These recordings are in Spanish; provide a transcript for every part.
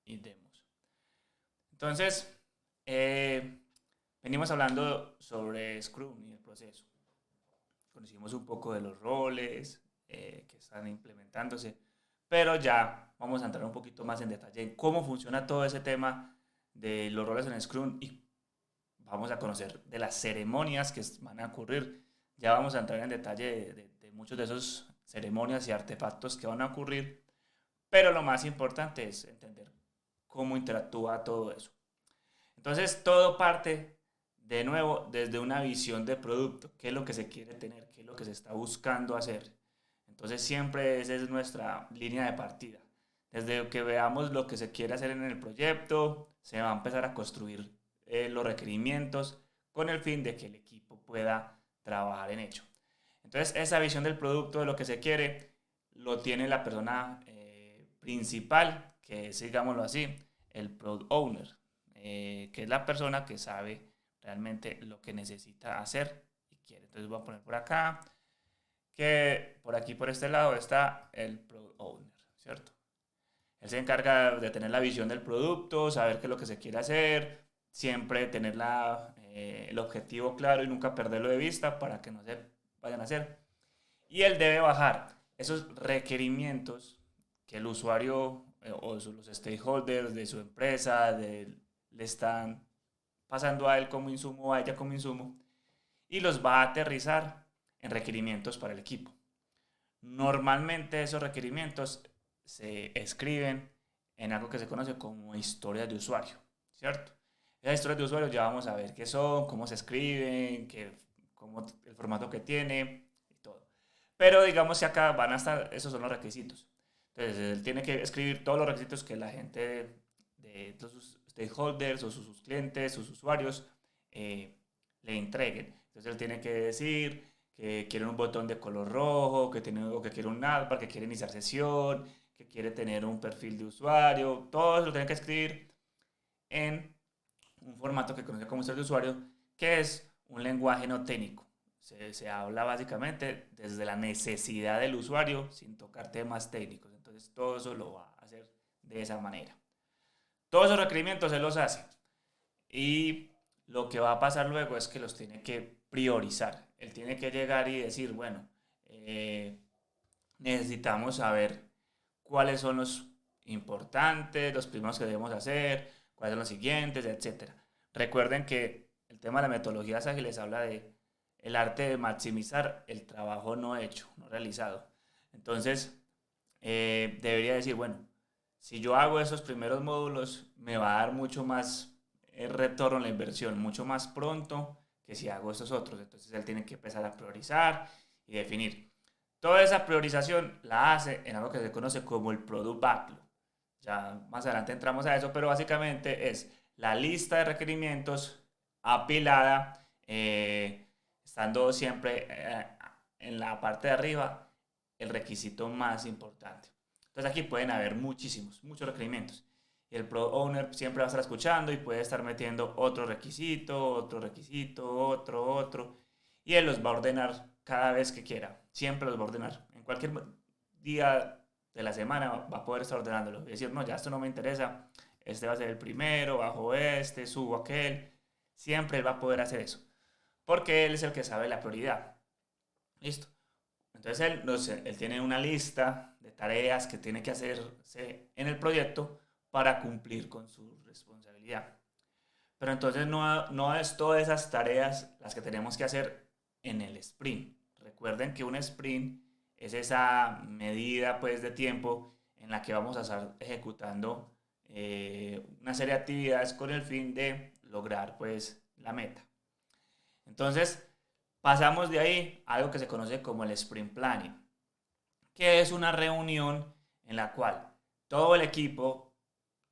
y demos. Entonces, venimos hablando sobre Scrum y el proceso. Conocimos un poco de los roles que están implementándose, pero ya vamos a entrar un poquito más en detalle en cómo funciona todo ese tema de los roles en Scrum y vamos a conocer de las ceremonias que van a ocurrir. Ya vamos a entrar en detalle de muchos de esos ceremonias y artefactos que van a ocurrir, pero lo más importante es entender cómo interactúa todo eso. Entonces, todo parte de nuevo desde una visión de producto, qué es lo que se quiere tener, qué es lo que se está buscando hacer. Entonces, siempre esa es nuestra línea de partida. Desde que veamos lo que se quiere hacer en el proyecto, se va a empezar a construir los requerimientos con el fin de que el equipo pueda trabajar en ello. Entonces, esa visión del producto, de lo que se quiere, lo tiene la persona principal, que es, digámoslo así, el product owner, que es la persona que sabe realmente lo que necesita hacer y quiere. Entonces voy a poner por acá que por aquí, por este lado, está el product owner, ¿cierto? Él se encarga de tener la visión del producto, saber qué es lo que se quiere hacer, siempre tener el objetivo claro y nunca perderlo de vista para que no se vayan a hacer. Y él debe bajar esos requerimientos que el usuario o los stakeholders de su empresa le están pasando a él como insumo o a ella como insumo y los va a aterrizar en requerimientos para el equipo. Normalmente esos requerimientos se escriben en algo que se conoce como historias de usuario, ¿cierto? Esas historias de usuario ya vamos a ver qué son, cómo se escriben, cómo, el formato que tiene y todo. Pero digamos que acá van a estar, esos son los requisitos. Entonces, él tiene que escribir todos los requisitos que la gente de sus stakeholders o sus clientes, sus usuarios, eh, le entreguen. Entonces, él tiene que decir que quiere un botón de color rojo, o que quiere un navbar, que quiere iniciar sesión, que quiere tener un perfil de usuario. Todo eso lo tiene que escribir en un formato que conoce como ser de usuario, que es un lenguaje no técnico. Se habla básicamente desde la necesidad del usuario sin tocar temas técnicos. Entonces todo eso lo va a hacer de esa manera. Todos esos requerimientos él los hace. Y lo que va a pasar luego es que los tiene que priorizar. Él tiene que llegar y decir, bueno, eh, necesitamos saber cuáles son los importantes, los primeros que debemos hacer, cuáles son los siguientes, etcétera. Recuerden que el tema de las metodologías ágiles habla de el arte de maximizar el trabajo no hecho, no realizado. Entonces, debería decir, bueno, si yo hago esos primeros módulos, me va a dar mucho más retorno en la inversión, mucho más pronto que si hago estos otros. Entonces, él tiene que empezar a priorizar y definir. Toda esa priorización la hace en algo que se conoce como el Product Backlog. Ya más adelante entramos a eso, pero básicamente es la lista de requerimientos apilada, estando siempre en la parte de arriba el requisito más importante. Entonces aquí pueden haber muchos requerimientos. Y el Product Owner siempre va a estar escuchando y puede estar metiendo otro requisito, otro. Y él los va a ordenar cada vez que quiera. Siempre los va a ordenar. En cualquier día de la semana va a poder estar ordenándolo. Y decir, no, ya esto no me interesa. Este va a ser el primero, bajo este, subo aquel. Siempre él va a poder hacer eso. Porque él es el que sabe la prioridad. Listo. Entonces él tiene una lista de tareas que tiene que hacerse en el proyecto para cumplir con su responsabilidad. Pero entonces no es todas esas tareas las que tenemos que hacer en el sprint. Recuerden que un sprint es esa medida pues, de tiempo en la que vamos a estar ejecutando una serie de actividades con el fin de lograr pues, la meta. Entonces, pasamos de ahí a algo que se conoce como el sprint planning, que es una reunión en la cual todo el equipo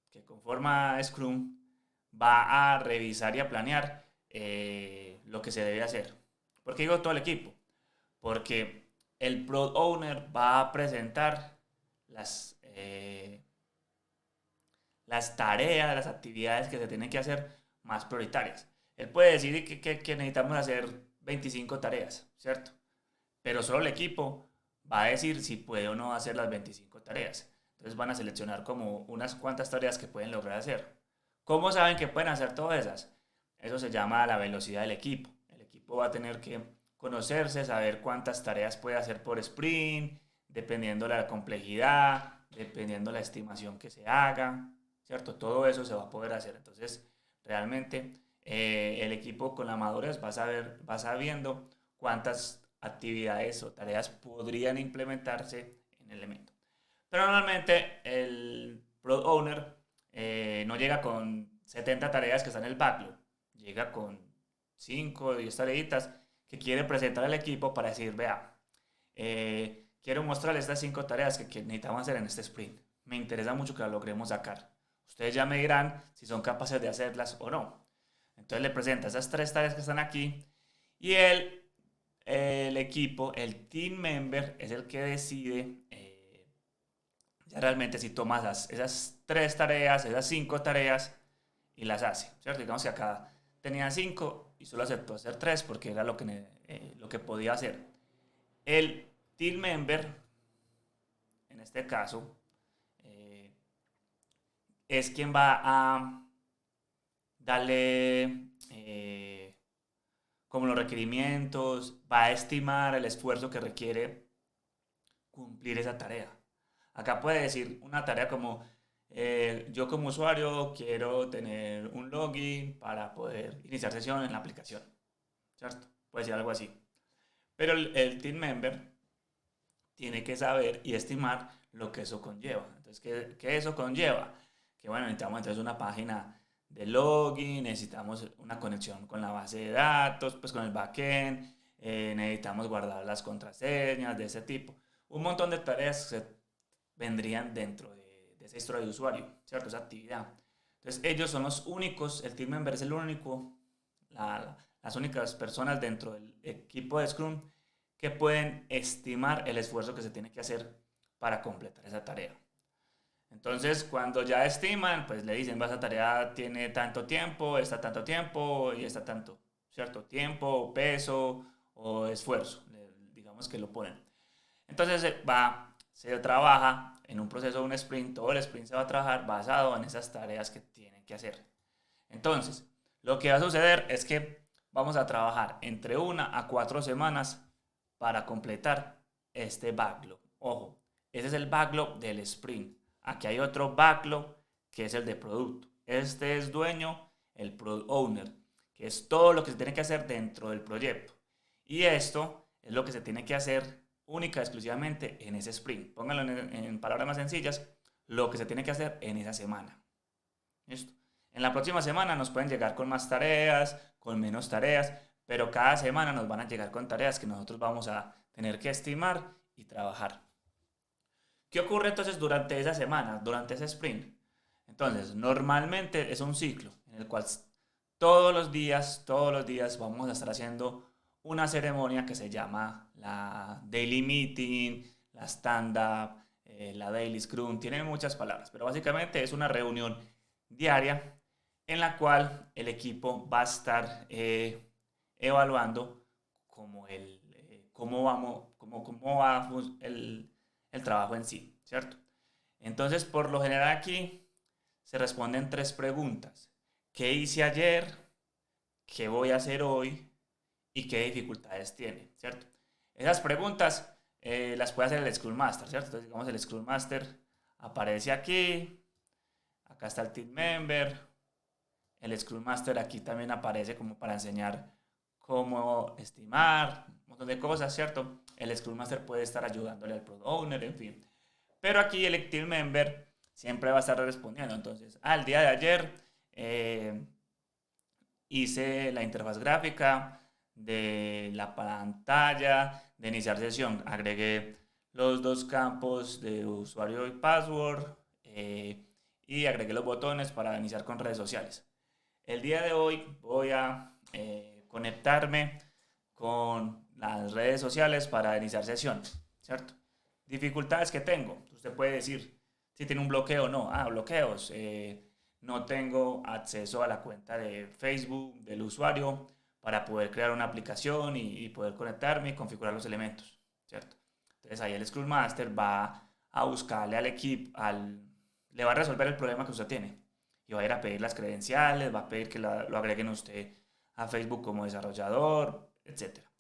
que conforma Scrum va a revisar y a planear lo que se debe hacer. ¿Por qué digo todo el equipo? Porque el Product Owner va a presentar las tareas, las actividades que se tienen que hacer más prioritarias. Él puede decir que necesitamos hacer 25 tareas, ¿cierto? Pero solo el equipo va a decir si puede o no hacer las 25 tareas. Entonces van a seleccionar como unas cuantas tareas que pueden lograr hacer. ¿Cómo saben que pueden hacer todas esas? Eso se llama la velocidad del equipo. El equipo va a tener que conocerse, saber cuántas tareas puede hacer por sprint, dependiendo de la complejidad, dependiendo de la estimación que se haga, ¿cierto? Todo eso se va a poder hacer. Entonces, realmente el equipo con la madurez va sabiendo cuántas actividades o tareas podrían implementarse en el elemento. Pero normalmente el Product Owner no llega con 70 tareas que están en el backlog, llega con 5 o 10 tareitas que quiere presentar al equipo para decir, vea, quiero mostrarles estas 5 tareas que necesitamos hacer en este sprint. Me interesa mucho que las logremos sacar. Ustedes ya me dirán si son capaces de hacerlas o no. Entonces le presenta esas 3 tareas que están aquí y el equipo, el team member, es el que decide ya realmente si tomas esas 3 tareas, esas 5 tareas y las hace, ¿cierto? Digamos que acá tenía 5 y solo aceptó hacer 3 porque era lo que podía hacer. El team member, en este caso, es quien va a darle como los requerimientos, va a estimar el esfuerzo que requiere cumplir esa tarea. Acá puede decir una tarea como yo como usuario quiero tener un login para poder iniciar sesión en la aplicación, ¿cierto? Puede decir algo así. Pero el team member tiene que saber y estimar lo que eso conlleva. Entonces, ¿qué eso conlleva? Que bueno, necesitamos entonces una página de login, necesitamos una conexión con la base de datos, pues con el backend, necesitamos guardar las contraseñas de ese tipo. Un montón de tareas que vendrían dentro de esa historia de usuario, ¿cierto? Esa actividad. Entonces, ellos son los únicos, el team member es el único, las únicas personas dentro del equipo de Scrum que pueden estimar el esfuerzo que se tiene que hacer para completar esa tarea. Entonces, cuando ya estiman, pues le dicen, esa tarea tiene tanto tiempo, está tanto tiempo y está tanto, ¿cierto? Tiempo, peso o esfuerzo, digamos que lo ponen. Entonces se trabaja en un proceso de un sprint, todo el sprint se va a trabajar basado en esas tareas que tienen que hacer. Entonces, lo que va a suceder es que vamos a trabajar entre 1 a 4 semanas para completar este backlog. Ojo, ese es el backlog del sprint. Aquí hay otro backlog que es el de producto. Este es dueño, el product owner, que es todo lo que se tiene que hacer dentro del proyecto. Y esto es lo que se tiene que hacer única y exclusivamente en ese sprint. Pónganlo en palabras más sencillas, lo que se tiene que hacer en esa semana. ¿Listo? En la próxima semana nos pueden llegar con más tareas, con menos tareas, pero cada semana nos van a llegar con tareas que nosotros vamos a tener que estimar y trabajar. ¿Qué ocurre entonces durante esa semana, durante ese sprint? Entonces, normalmente es un ciclo en el cual todos los días vamos a estar haciendo una ceremonia que se llama la Daily Meeting, la Stand-Up, la Daily Scrum, tiene muchas palabras, pero básicamente es una reunión diaria en la cual el equipo va a estar evaluando cómo va el trabajo en sí, ¿cierto? Entonces, por lo general aquí se responden 3 preguntas. ¿Qué hice ayer? ¿Qué voy a hacer hoy? ¿Y qué dificultades tiene? ¿Cierto? Esas preguntas las puede hacer el Scrum Master, ¿cierto? Entonces, digamos, el Scrum Master aparece aquí, acá está el Team Member, el Scrum Master aquí también aparece como para enseñar cómo estimar, un montón de cosas, ¿cierto? El Scrum Master puede estar ayudándole al Product Owner, en fin. Pero aquí el Team Member siempre va a estar respondiendo. Entonces, el día de ayer hice la interfaz gráfica de la pantalla de iniciar sesión. Agregué los 2 campos de usuario y password y agregué los botones para iniciar con redes sociales. El día de hoy voy a conectarme con las redes sociales para iniciar sesión, ¿cierto? Dificultades que tengo. Usted puede decir si tiene un bloqueo o no. Bloqueos. No tengo acceso a la cuenta de Facebook del usuario para poder crear una aplicación y poder conectarme y configurar los elementos, ¿cierto? Entonces ahí el Scrum Master va a buscarle al equipo, le va a resolver el problema que usted tiene. Y va a ir a pedir las credenciales, va a pedir que lo agreguen a usted a Facebook como desarrollador, etcétera.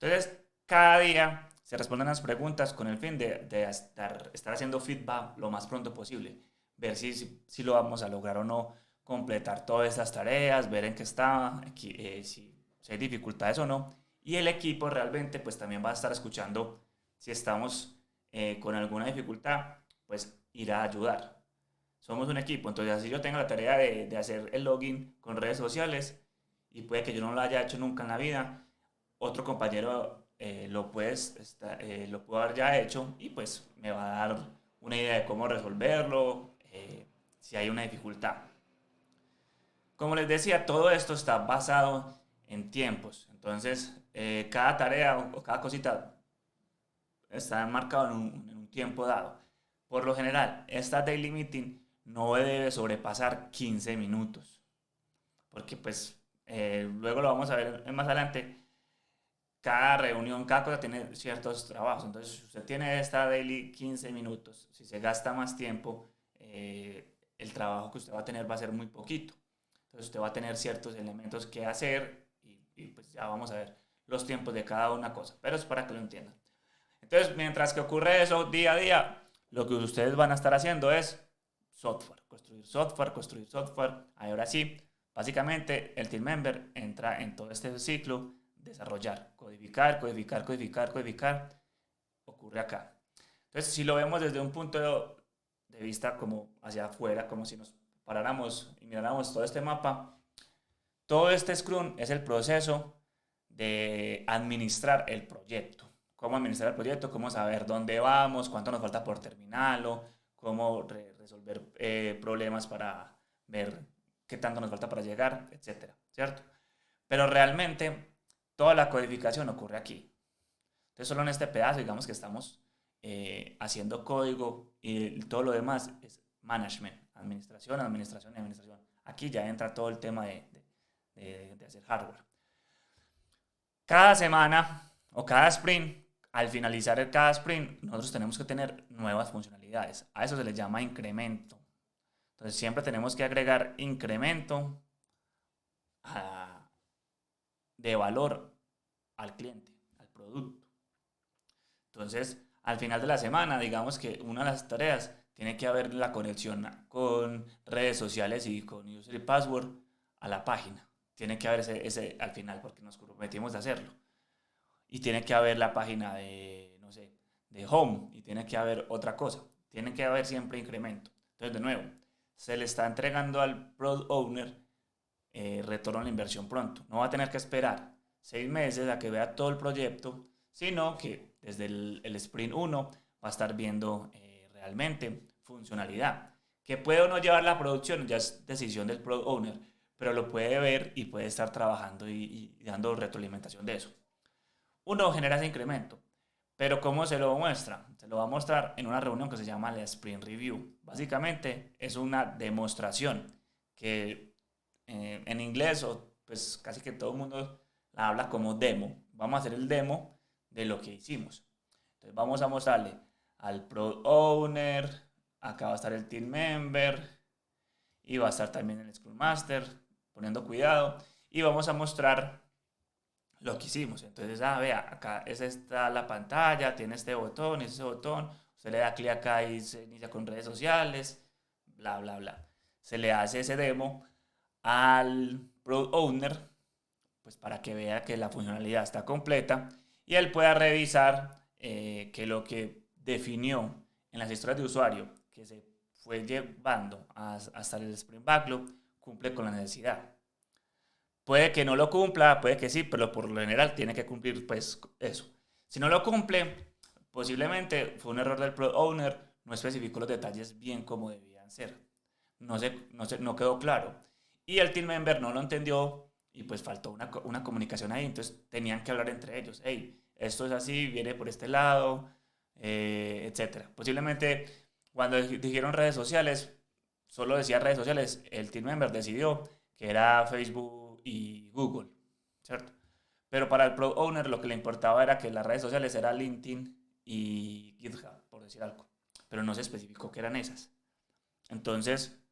Entonces, cada día se responden las preguntas con el fin de estar haciendo feedback lo más pronto posible, ver si lo vamos a lograr o no, completar todas estas tareas, ver en qué está, si hay dificultades o no. Y el equipo realmente pues también va a estar escuchando si estamos con alguna dificultad, pues irá a ayudar. Somos un equipo, entonces así yo tengo la tarea de hacer el login con redes sociales y puede que yo no lo haya hecho nunca en la vida, otro compañero lo pudo haber ya hecho y pues me va a dar una idea de cómo resolverlo, si hay una dificultad. Como les decía, todo esto está basado en tiempos. Entonces, cada tarea o cada cosita está marcado en un tiempo dado. Por lo general, esta daily meeting no debe sobrepasar 15 minutos. Porque pues luego lo vamos a ver más adelante. Cada reunión, cada cosa tiene ciertos trabajos. Entonces, si usted tiene esta daily 15 minutos, si se gasta más tiempo, el trabajo que usted va a tener va a ser muy poquito. Entonces, usted va a tener ciertos elementos que hacer y pues ya vamos a ver los tiempos de cada una cosa. Pero es para que lo entiendan. Entonces, mientras que ocurre eso día a día, lo que ustedes van a estar haciendo es software, construir software, construir software. Ahora sí, básicamente el team member entra en todo este ciclo, desarrollar, codificar, codificar, codificar, codificar, ocurre acá. Entonces, si lo vemos desde un punto de vista como hacia afuera, como si nos paráramos y miráramos todo este mapa, todo este Scrum es el proceso de administrar el proyecto. Cómo administrar el proyecto, cómo saber dónde vamos, cuánto nos falta por terminarlo, cómo resolver problemas para ver qué tanto nos falta para llegar, etcétera, ¿cierto? Pero realmente toda la codificación ocurre aquí. Entonces solo en este pedazo digamos que estamos haciendo código y todo lo demás es management, administración, administración y administración. Aquí ya entra todo el tema de hacer hardware. Cada semana o cada sprint, al finalizar cada sprint, nosotros tenemos que tener nuevas funcionalidades. A eso se le llama incremento. Entonces siempre tenemos que agregar incremento de valor al cliente, al producto. Entonces, al final de la semana, digamos que una de las tareas tiene que haber la conexión con redes sociales y con user y password a la página. Tiene que haber ese al final porque nos comprometimos a hacerlo. Y tiene que haber la página de, no sé, de home y tiene que haber otra cosa. Tiene que haber siempre incremento. Entonces, de nuevo, se le está entregando al product owner retorno a la inversión pronto. No va a tener que esperar 6 meses a que vea todo el proyecto, sino que desde el sprint 1 va a estar viendo realmente funcionalidad. Que puede o no llevar la producción, ya es decisión del product owner, pero lo puede ver y puede estar trabajando y dando retroalimentación de eso. Uno genera ese incremento, pero ¿cómo se lo muestra? Se lo va a mostrar en una reunión que se llama la Sprint Review. Básicamente es una demostración que en inglés, o pues casi que todo el mundo la habla como demo. Vamos a hacer el demo de lo que hicimos. Entonces vamos a mostrarle al Product Owner, acá va a estar el Team Member y va a estar también el Scrum Master poniendo cuidado y vamos a mostrar lo que hicimos. Entonces, vea, acá está la pantalla, tiene este botón y ese botón. Usted le da clic acá y se inicia con redes sociales, bla, bla, bla. Se le hace ese demo al Product Owner, pues para que vea que la funcionalidad está completa y él pueda revisar que lo que definió en las historias de usuario que se fue llevando hasta el Sprint Backlog cumple con la necesidad. Puede que no lo cumpla, puede que sí, pero por lo general tiene que cumplir pues eso. Si no lo cumple, posiblemente fue un error del product owner, no especificó los detalles bien como debían ser. No quedó claro. Y el team member no lo entendió y pues faltó una comunicación ahí. Entonces tenían que hablar entre ellos. Hey, esto es así, viene por este lado, etcétera. Posiblemente cuando dijeron redes sociales, solo decía redes sociales, el team member decidió que era Facebook y Google, ¿cierto? Pero para el Product Owner lo que le importaba era que las redes sociales eran LinkedIn y GitHub, por decir algo. pero no se especificó qué eran esas. Entonces,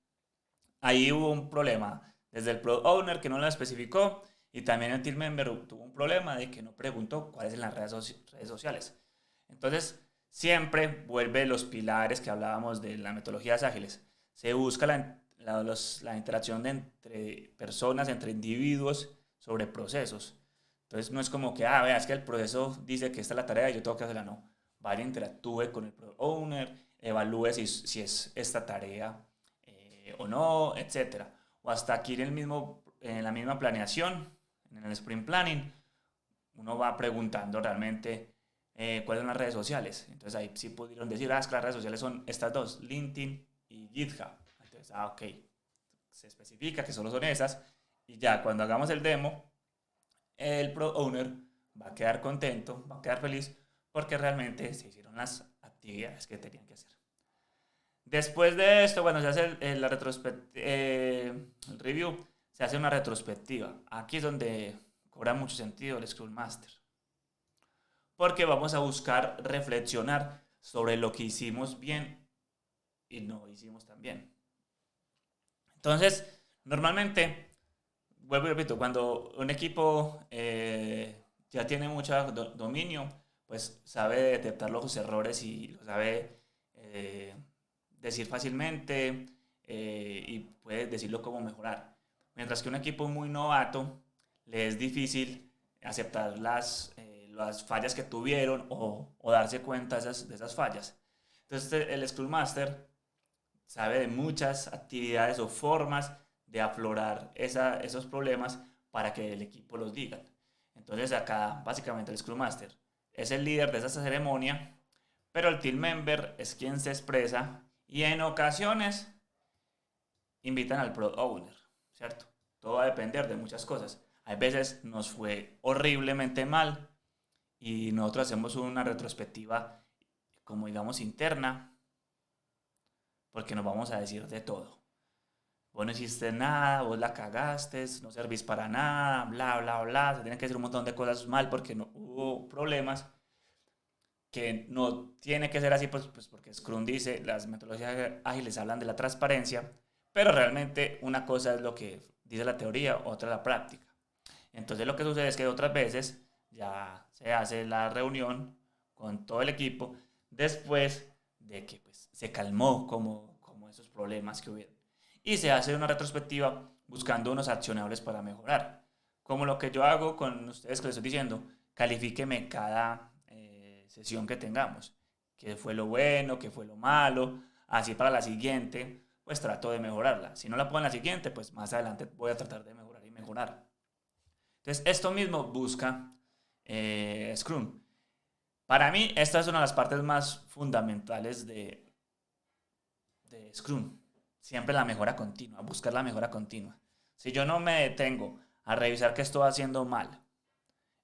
ahí hubo un problema desde el Product Owner que no lo especificó y también el Team Member tuvo un problema de que no preguntó cuáles son las redes sociales. Entonces, siempre vuelve los pilares que hablábamos de las metodologías ágiles. Se busca la interacción entre personas, entre individuos sobre procesos. Entonces, no es como que, vea, es que el proceso dice que esta es la tarea y yo tengo que hacerla. No. Vaya, interactúe con el Product Owner, evalúe si es esta tarea o no, etcétera. O hasta aquí en la misma planeación, en el sprint planning, uno va preguntando realmente cuáles son las redes sociales. Entonces ahí sí pudieron decir, es que las redes sociales son estas dos, LinkedIn y GitHub. Entonces, ok, se especifica que solo son esas y ya cuando hagamos el demo, el Product Owner va a quedar contento, va a quedar feliz porque realmente se hicieron las actividades que tenían que hacer. Después de esto, bueno, se hace el review, se hace una retrospectiva. Aquí es donde cobra mucho sentido el Scrum Master. Porque vamos a buscar reflexionar sobre lo que hicimos bien y no hicimos tan bien. Entonces, normalmente, vuelvo y repito, cuando un equipo ya tiene mucho dominio, pues sabe detectar los errores y lo sabe decir fácilmente y puede decirlo cómo mejorar. Mientras que un equipo muy novato le es difícil aceptar las fallas que tuvieron o darse cuenta de esas fallas. Entonces el Scrum Master sabe de muchas actividades o formas de aflorar esos problemas para que el equipo los diga. Entonces acá básicamente el Scrum Master es el líder de esa ceremonia, pero el Team Member es quien se expresa y en ocasiones invitan al Product Owner, ¿cierto? Todo va a depender de muchas cosas. Hay veces nos fue horriblemente mal y nosotros hacemos una retrospectiva, como digamos, interna, porque nos vamos a decir de todo. Vos no hiciste nada, vos la cagaste, no servís para nada, bla, bla, bla. Se tienen que decir un montón de cosas mal porque no hubo problemas. Que no tiene que ser así, pues porque Scrum dice, las metodologías ágiles hablan de la transparencia, pero realmente una cosa es lo que dice la teoría, otra la práctica. Entonces lo que sucede es que otras veces ya se hace la reunión con todo el equipo después de que pues, se calmó como esos problemas que hubieron. Y se hace una retrospectiva buscando unos accionables para mejorar. Como lo que yo hago con ustedes que les estoy diciendo, califíqueme cada sesión que tengamos. ¿Qué fue lo bueno? ¿Qué fue lo malo? Así para la siguiente, pues trato de mejorarla. Si no la pongo en la siguiente, pues más adelante voy a tratar de mejorar y mejorar. Entonces, esto mismo busca Scrum. Para mí, esta es una de las partes más fundamentales de Scrum. Siempre la mejora continua, buscar la mejora continua. Si yo no me detengo a revisar qué estoy haciendo mal,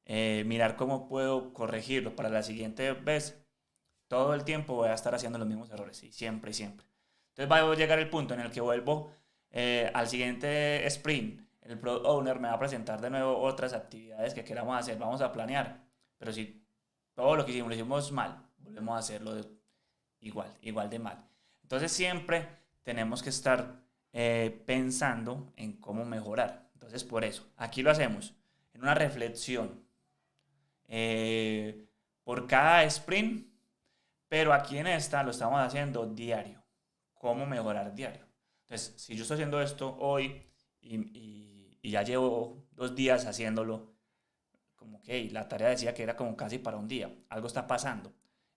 mirar cómo puedo corregirlo para la siguiente vez, todo el tiempo voy a estar haciendo los mismos errores, y siempre y siempre. Entonces va a llegar el punto en el que vuelvo al siguiente sprint. El Product Owner me va a presentar de nuevo otras actividades que queramos hacer, vamos a planear. Pero si todo lo que hicimos lo hicimos mal, volvemos a hacerlo igual de mal. Entonces siempre tenemos que estar pensando en cómo mejorar. Entonces por eso, aquí lo hacemos en una reflexión por cada sprint, pero aquí en esta lo estamos haciendo diario. ¿Cómo mejorar diario? Entonces, si yo estoy haciendo esto hoy y ya llevo 2 días haciéndolo, como que la tarea decía que era como casi para un día, algo está pasando.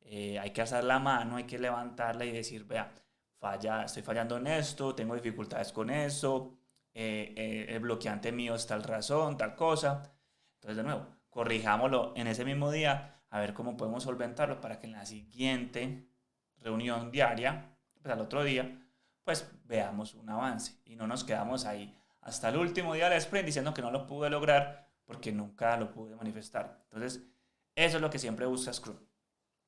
Hay que alzar la mano, hay que levantarla y decir, vea, estoy fallando en esto, tengo dificultades con eso, el bloqueante mío es tal razón, tal cosa. Entonces, de nuevo, corrijámoslo en ese mismo día a ver cómo podemos solventarlo para que en la siguiente reunión diaria, pues al otro día, pues veamos un avance y no nos quedamos ahí hasta el último día del sprint diciendo que no lo pude lograr porque nunca lo pude manifestar. Entonces, eso es lo que siempre busca Scrum.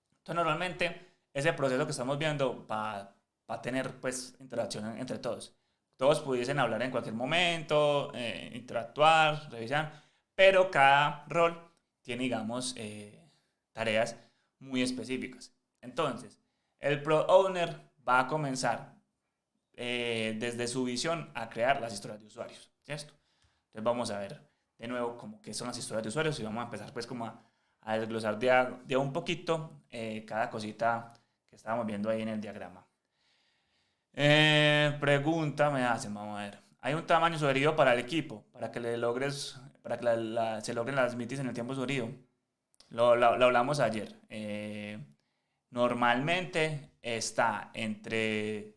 Entonces, normalmente, ese proceso que estamos viendo va a tener pues interacción entre todos. Todos pudiesen hablar en cualquier momento, interactuar, revisar, pero cada rol tiene, digamos, tareas muy específicas. Entonces, El Product Owner va a comenzar desde su visión a crear las historias de usuarios, ¿cierto? Entonces vamos a ver de nuevo como qué son las historias de usuarios y vamos a empezar pues como a desglosar de un poquito cada cosita que estábamos viendo ahí en el diagrama. Pregunta me hacen, vamos a ver. Hay un tamaño sugerido para el equipo, para que le logres, para que se logren las meetings en el tiempo sugerido. Lo hablamos ayer. Normalmente está entre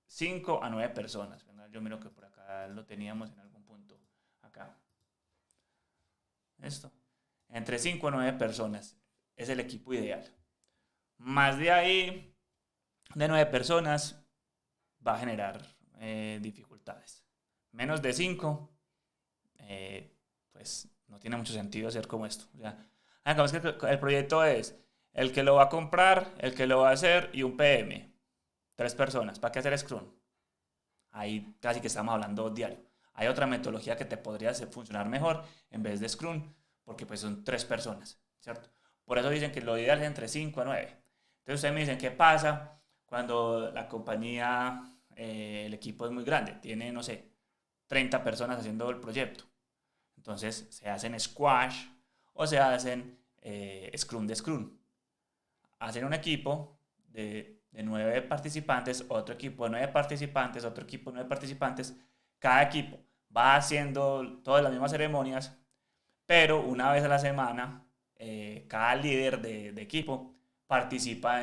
5 a 9 personas. Yo miro que por acá lo teníamos en algún punto. Acá. Esto. Entre 5 a 9 personas es el equipo ideal. Más de ahí, de 9 personas, va a generar dificultades. Menos de 5, pues no tiene mucho sentido hacer como esto. O sea, digamos que el proyecto es el que lo va a comprar, el que lo va a hacer y un PM. 3 personas. ¿Para qué hacer Scrum? Ahí casi que estamos hablando diario. Hay otra metodología que te podría hacer funcionar mejor en vez de Scrum, porque pues son 3 personas, ¿cierto? Por eso dicen que lo ideal es entre 5 a 9. Entonces ustedes me dicen, ¿qué pasa cuando la compañía, el equipo es muy grande? Tiene, no sé, 30 personas haciendo el proyecto. Entonces se hacen squash o se hacen Scrum de Scrum. Hacen un equipo de 9 participantes, otro equipo de 9 participantes, otro equipo de 9 participantes. Cada equipo va haciendo todas las mismas ceremonias, pero una vez a la semana, cada líder de equipo participa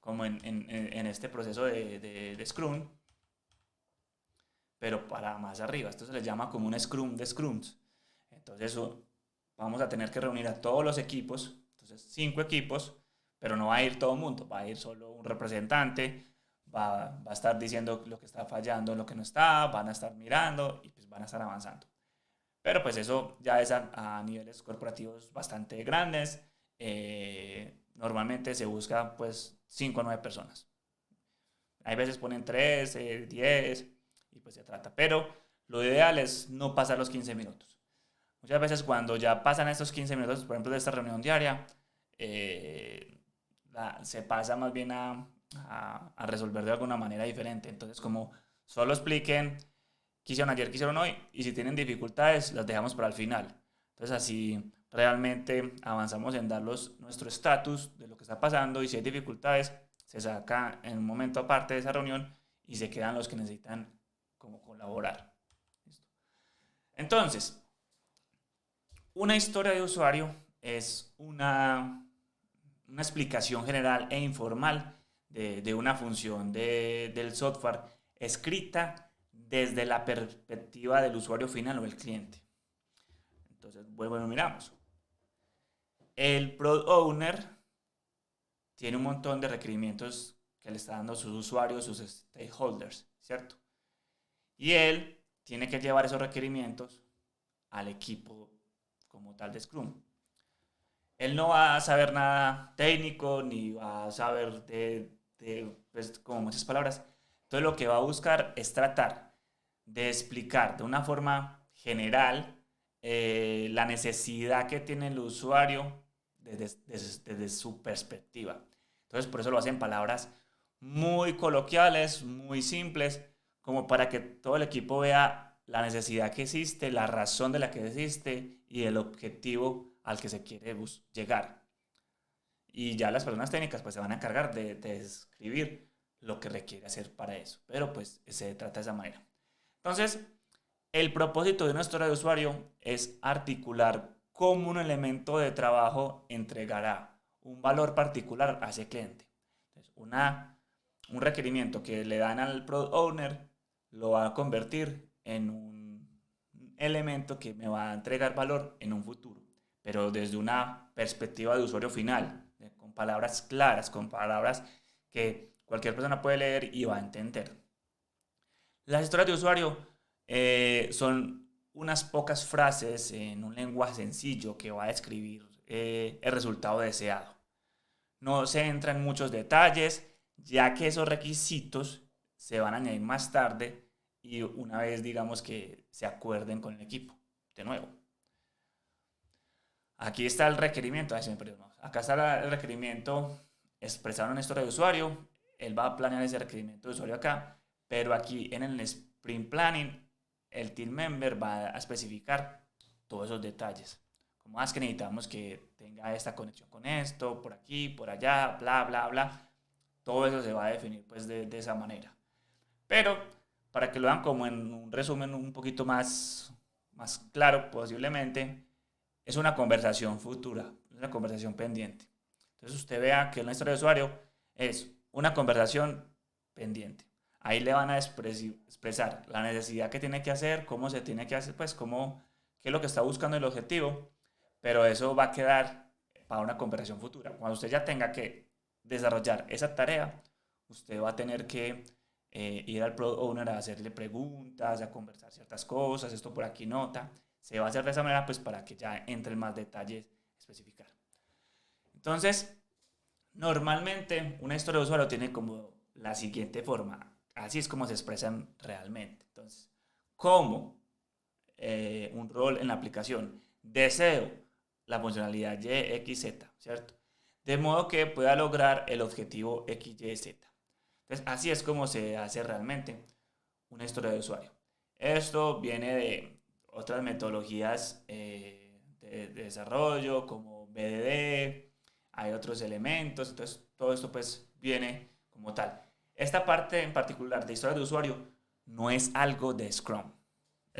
como en este proceso de Scrum, pero para más arriba. Esto se le llama como un Scrum de Scrums. Entonces vamos a tener que reunir a todos los equipos, entonces 5 equipos, pero no va a ir todo el mundo, va a ir solo un representante, va a estar diciendo lo que está fallando, lo que no está, van a estar mirando y pues van a estar avanzando. Pero pues eso ya es a niveles corporativos bastante grandes. Normalmente se busca pues 5 o 9 personas. Hay veces ponen 3, 10 y pues se trata. Pero lo ideal es no pasar los 15 minutos. Muchas veces cuando ya pasan estos 15 minutos, por ejemplo, de esta reunión diaria, se pasa más bien a resolver de alguna manera diferente. Entonces, como solo expliquen qué hicieron ayer, qué hicieron hoy, y si tienen dificultades, las dejamos para el final. Entonces, así realmente avanzamos en darlos nuestro estatus de lo que está pasando, y si hay dificultades, se saca en un momento aparte de esa reunión y se quedan los que necesitan como colaborar. ¿Listo? Entonces, una historia de usuario es una explicación general e informal de una función del software escrita desde la perspectiva del usuario final o el cliente. Entonces, bueno, miramos. El Product Owner tiene un montón de requerimientos que le está dando a sus usuarios, sus stakeholders, ¿cierto? Y él tiene que llevar esos requerimientos al equipo como tal de Scrum. Él no va a saber nada técnico, ni va a saber pues, como muchas palabras. Entonces lo que va a buscar es tratar de explicar de una forma general la necesidad que tiene el usuario desde su perspectiva. Entonces por eso lo hacen palabras muy coloquiales, muy simples, como para que todo el equipo vea la necesidad que existe, la razón de la que existe y el objetivo al que se quiere llegar. Y ya las personas técnicas pues se van a encargar de describir lo que requiere hacer para eso. Pero pues se trata de esa manera. Entonces, el propósito de una historia de usuario es articular cómo un elemento de trabajo entregará un valor particular a ese cliente. Entonces, un requerimiento que le dan al product owner lo va a convertir en un elemento que me va a entregar valor en un futuro, pero desde una perspectiva de usuario final, con palabras claras, con palabras que cualquier persona puede leer y va a entender. Las historias de usuario son unas pocas frases en un lenguaje sencillo que va a describir el resultado deseado. No se entra en muchos detalles, ya que esos requisitos se van a añadir más tarde y una vez digamos que se acuerden con el equipo. De nuevo, aquí está el requerimiento. Acá está el requerimiento expresar una historia de usuario, él va a planear ese requerimiento de usuario acá, pero aquí en el Sprint Planning, el team member va a especificar todos esos detalles. Como es que necesitamos que tenga esta conexión con esto, por aquí, por allá, bla, bla, bla. Todo eso se va a definir pues de esa manera. Pero para que lo vean como en un resumen un poquito más claro posiblemente, es una conversación futura, es una conversación pendiente. Entonces usted vea que la historia de usuario es una conversación pendiente. Ahí le van a expresar la necesidad que tiene que hacer, cómo se tiene que hacer, pues cómo, qué es lo que está buscando el objetivo, pero eso va a quedar para una conversación futura. Cuando usted ya tenga que desarrollar esa tarea, usted va a tener que ir al product owner a hacerle preguntas, a conversar ciertas cosas, esto por aquí nota. Se va a hacer de esa manera pues para que ya entre en más detalles especificar. Entonces, normalmente una historia de usuario tiene como la siguiente forma. Así es como se expresan realmente. Entonces, ¿cómo un rol en la aplicación? Deseo la funcionalidad Y, X, Z, ¿cierto? De modo que pueda lograr el objetivo X, Y, Z. Entonces, así es como se hace realmente una historia de usuario. Esto viene de otras metodologías de desarrollo como BDD, hay otros elementos, entonces todo esto pues viene como tal. Esta parte en particular de historia de usuario no es algo de Scrum.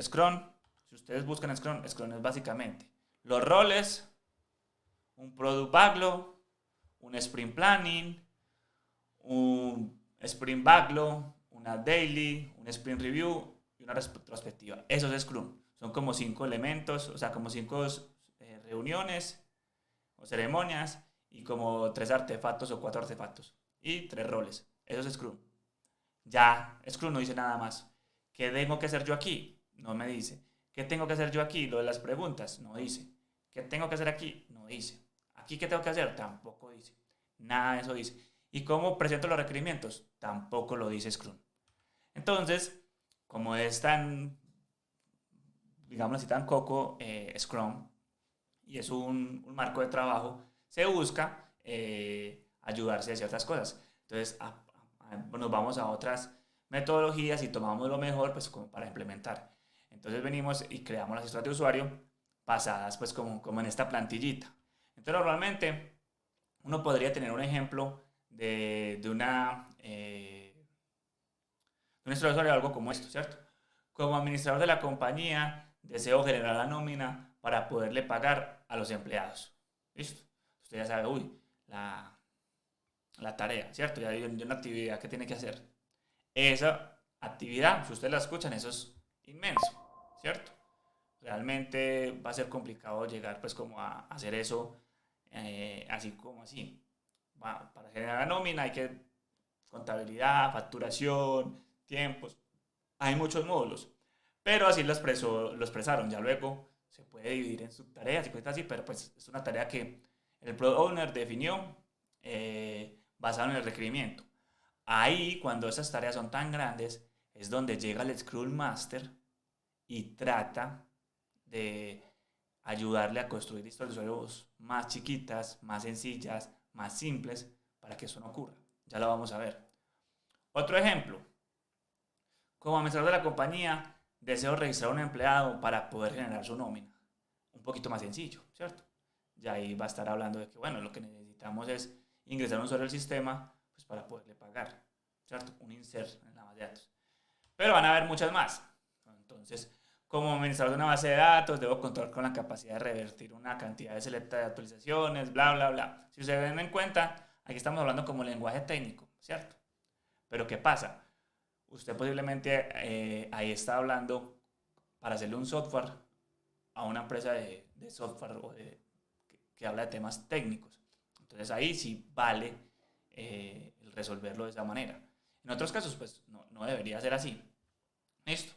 Scrum, si ustedes buscan Scrum, Scrum es básicamente los roles, un product backlog, un sprint planning, un sprint backlog, una daily, un sprint review y una retrospectiva. Eso es Scrum. Son como 5 elementos, o sea, como 5 reuniones o ceremonias y como 3 artefactos o 4 artefactos y 3 roles. Eso es Scrum. Ya, Scrum no dice nada más. ¿Qué tengo que hacer yo aquí? No me dice. ¿Qué tengo que hacer yo aquí? Lo de las preguntas, no dice. ¿Qué tengo que hacer aquí? No dice. ¿Aquí qué tengo que hacer? Tampoco dice. Nada de eso dice. ¿Y cómo presento los requerimientos? Tampoco lo dice Scrum. Entonces, como es tan, digamos así, tan coco Scrum y es un marco de trabajo, se busca ayudarse de ciertas cosas. Entonces, nos vamos a otras metodologías y tomamos lo mejor pues como para implementar. Entonces venimos y creamos las historias de usuario basadas pues como en esta plantillita. Entonces normalmente uno podría tener un ejemplo de una historia de usuario, algo como esto, ¿cierto? Como administrador de la compañía, deseo generar la nómina para poderle pagar a los empleados. ¿Listo? Usted ya sabe, la, la tarea, ¿cierto? Ya hay una actividad que tiene que hacer. Esa actividad, si ustedes la escuchan, eso es inmenso, ¿cierto? Realmente va a ser complicado llegar pues como a hacer eso así como así. Para generar la nómina hay que contabilidad, facturación, tiempos, hay muchos módulos, pero así lo expresaron, ya luego se puede dividir en subtareas y cosas así, pero pues es una tarea que el Product Owner definió basado en el requerimiento. Ahí, cuando esas tareas son tan grandes, es donde llega el Scrum Master y trata de ayudarle a construir historias de usuarios más chiquitas, más sencillas, más simples, para que eso no ocurra. Ya lo vamos a ver. Otro ejemplo, como administrador de la compañía, deseo registrar a un empleado para poder generar su nómina. Un poquito más sencillo, ¿cierto? Ya ahí va a estar hablando de que, bueno, lo que necesitamos es ingresar un usuario al sistema pues, para poderle pagar, ¿cierto? Un insert en la base de datos. Pero van a haber muchas más. Entonces, como administrador de una base de datos, debo contar con la capacidad de revertir una cantidad de selecta de actualizaciones, bla, bla, bla. Si se ven en cuenta, aquí estamos hablando como lenguaje técnico, ¿cierto? Pero ¿qué pasa? Usted posiblemente ahí está hablando para hacerle un software a una empresa de software o que habla de temas técnicos. Entonces ahí sí vale el resolverlo de esa manera. En otros casos, pues no debería ser así. Listo.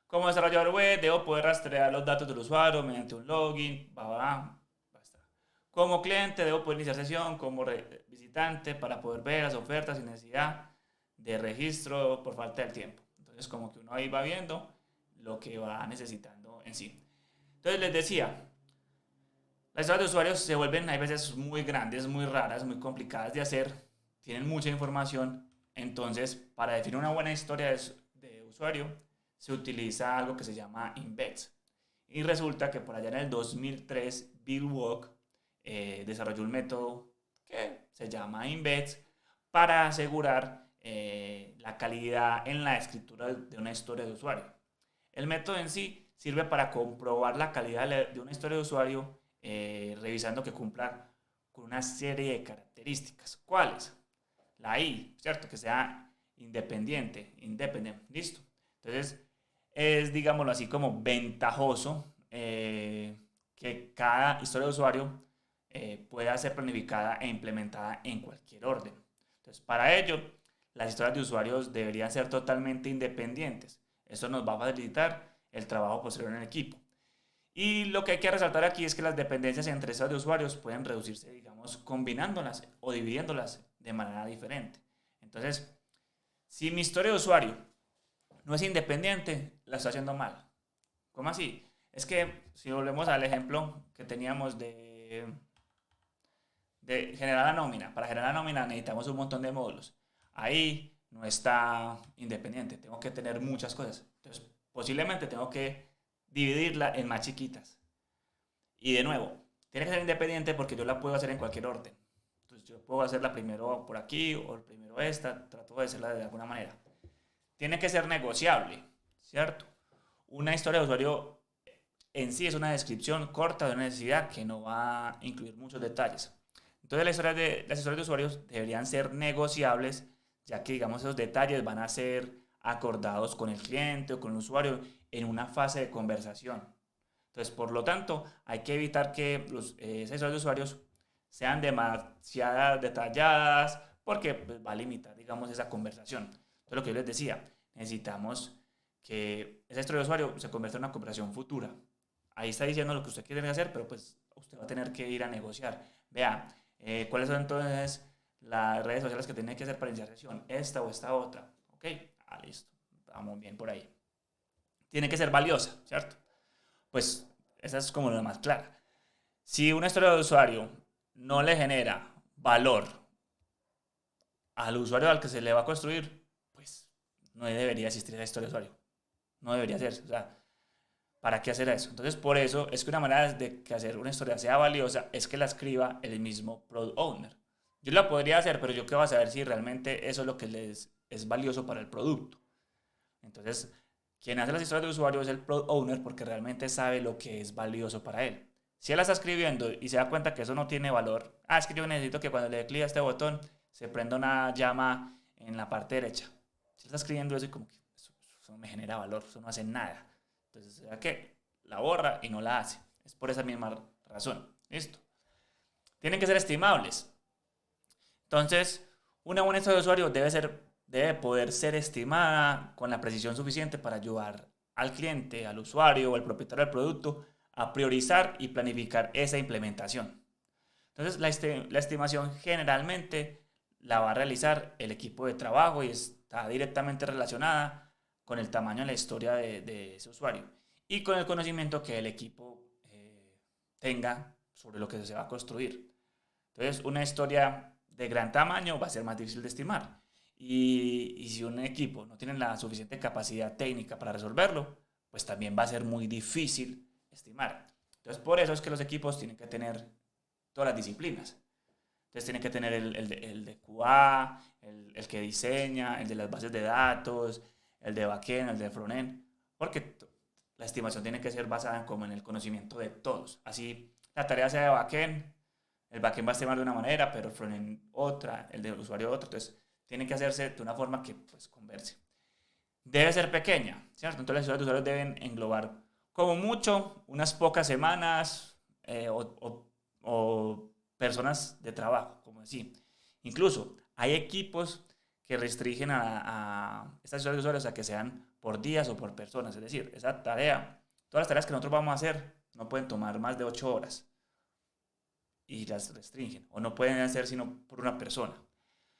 Como desarrollador web, debo poder rastrear los datos del usuario mediante un login, basta. Como cliente, debo poder iniciar sesión como visitante para poder ver las ofertas sin necesidad de registro por falta del tiempo. Entonces, como que uno ahí va viendo lo que va necesitando en sí. Entonces, les decía, Las historias de usuarios se vuelven, hay veces, muy grandes, muy raras, muy complicadas de hacer, tienen mucha información, entonces para definir una buena historia de usuario se utiliza algo que se llama embeds. Y resulta que por allá en el 2003 Bill Walk desarrolló un método que se llama embeds para asegurar la calidad en la escritura de una historia de usuario. El método en sí sirve para comprobar la calidad de una historia de usuario revisando que cumpla con una serie de características. ¿Cuáles? La I, ¿cierto? Que sea independiente, independent, listo. Entonces, es, digámoslo así, como ventajoso que cada historia de usuario pueda ser planificada e implementada en cualquier orden. Entonces, para ello, las historias de usuarios deberían ser totalmente independientes. Eso nos va a facilitar el trabajo posterior en el equipo. Y lo que hay que resaltar aquí es que las dependencias entre esas de usuarios pueden reducirse, digamos, combinándolas o dividiéndolas de manera diferente. Entonces, si mi historia de usuario no es independiente, la estoy haciendo mal. ¿Cómo así? Es que si volvemos al ejemplo que teníamos de generar la nómina, para generar la nómina necesitamos un montón de módulos. Ahí no está independiente, tengo que tener muchas cosas. Entonces, posiblemente tengo que dividirla en más chiquitas. Y de nuevo, tiene que ser independiente porque yo la puedo hacer en cualquier orden. Entonces, yo puedo hacerla primero por aquí o primero esta, trato de hacerla de alguna manera. Tiene que ser negociable, ¿cierto? Una historia de usuario en sí es una descripción corta de una necesidad que no va a incluir muchos detalles. Entonces las historias de usuarios deberían ser negociables, ya que digamos esos detalles van a ser acordados con el cliente o con el usuario en una fase de conversación. Entonces, por lo tanto, hay que evitar que esas historias de usuarios sean demasiado detalladas porque pues, va a limitar, digamos, esa conversación. Entonces, lo que yo les decía, necesitamos que esa historia de usuario se convierta en una conversación futura. Ahí está diciendo lo que usted quiere hacer, pero pues usted va a tener que ir a negociar. Vea, ¿cuáles son entonces las redes sociales que tiene que hacer para iniciar sesión? Esta o esta otra. ¿Ok? Listo. Vamos bien por ahí. Tiene que ser valiosa, ¿cierto? Pues esa es como la más clara. Si una historia de usuario no le genera valor al usuario al que se le va a construir, pues no debería existir esa historia de usuario. No debería hacerse. O sea, ¿para qué hacer eso? Entonces, por eso es que una manera de que hacer una historia sea valiosa es que la escriba el mismo product owner. Yo la podría hacer, pero yo qué voy a saber si realmente eso es lo que les es valioso para el producto. Entonces, quien hace las historias de usuario es el product owner porque realmente sabe lo que es valioso para él. Si él la está escribiendo y se da cuenta que eso no tiene valor, es que yo necesito que cuando le dé clic a este botón se prenda una llama en la parte derecha. Si él está escribiendo eso y como que eso no me genera valor, eso no hace nada. Entonces, ¿será que la borra y no la hace? Es por esa misma razón. Listo. Tienen que ser estimables. Entonces, una buena historia de usuario debe poder ser estimada con la precisión suficiente para ayudar al cliente, al usuario o al propietario del producto a priorizar y planificar esa implementación. Entonces, la estimación generalmente la va a realizar el equipo de trabajo y está directamente relacionada con el tamaño de la historia de ese usuario y con el conocimiento que el equipo tenga sobre lo que se va a construir. Entonces, una historia de gran tamaño va a ser más difícil de estimar. Y si un equipo no tiene la suficiente capacidad técnica para resolverlo, pues también va a ser muy difícil estimar. Entonces, por eso es que los equipos tienen que tener todas las disciplinas. Entonces, tienen que tener el de QA, el que diseña, el de las bases de datos, el de backend, el de frontend, porque la estimación tiene que ser basada como en el conocimiento de todos. Así, la tarea sea de backend, el backend va a estimar de una manera, pero el frontend otra, el del usuario otra. Entonces, tiene que hacerse de una forma que pues converse. Debe ser pequeña, ¿cierto? Entonces, las historias de usuarios deben englobar como mucho unas pocas semanas o personas de trabajo, como decir. Incluso hay equipos que restringen a estas historias de usuarios a que sean por días o por personas. Es decir, esa tarea, todas las tareas que nosotros vamos a hacer no pueden tomar más de 8 horas y las restringen, o no pueden hacer sino por una persona.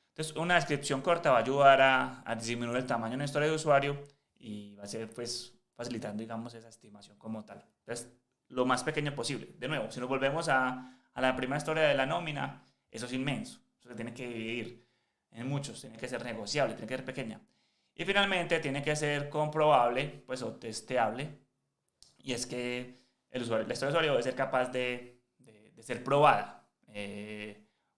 Entonces, una descripción corta va a ayudar a disminuir el tamaño de una historia de usuario y va a ser, pues, facilitando, digamos, esa estimación como tal. Entonces, lo más pequeño posible. De nuevo, si nos volvemos a la primera historia de la nómina, eso es inmenso. Eso se tiene que dividir en muchos, tiene que ser negociable, tiene que ser pequeña. Y finalmente tiene que ser comprobable, pues, o testeable. Y es que el usuario, la historia del usuario debe ser capaz de ser probada.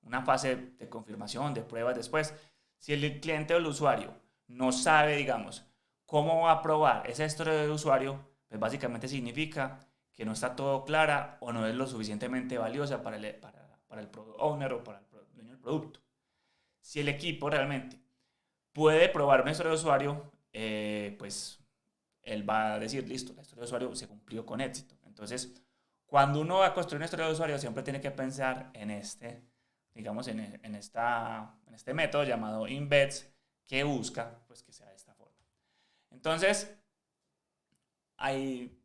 Una fase de confirmación, de pruebas después. Si el cliente o el usuario no sabe, digamos, cómo va a probar esa historia del usuario, pues básicamente significa que no está todo clara o no es lo suficientemente valiosa para el product owner o para el dueño del producto. Si el equipo realmente puede probar una historia de usuario, pues él va a decir, listo, la historia de usuario se cumplió con éxito. Entonces, cuando uno va a construir una historia de usuario, siempre tiene que pensar en digamos, en este método llamado embeds, que busca pues, que sea de esta forma. Entonces, hay,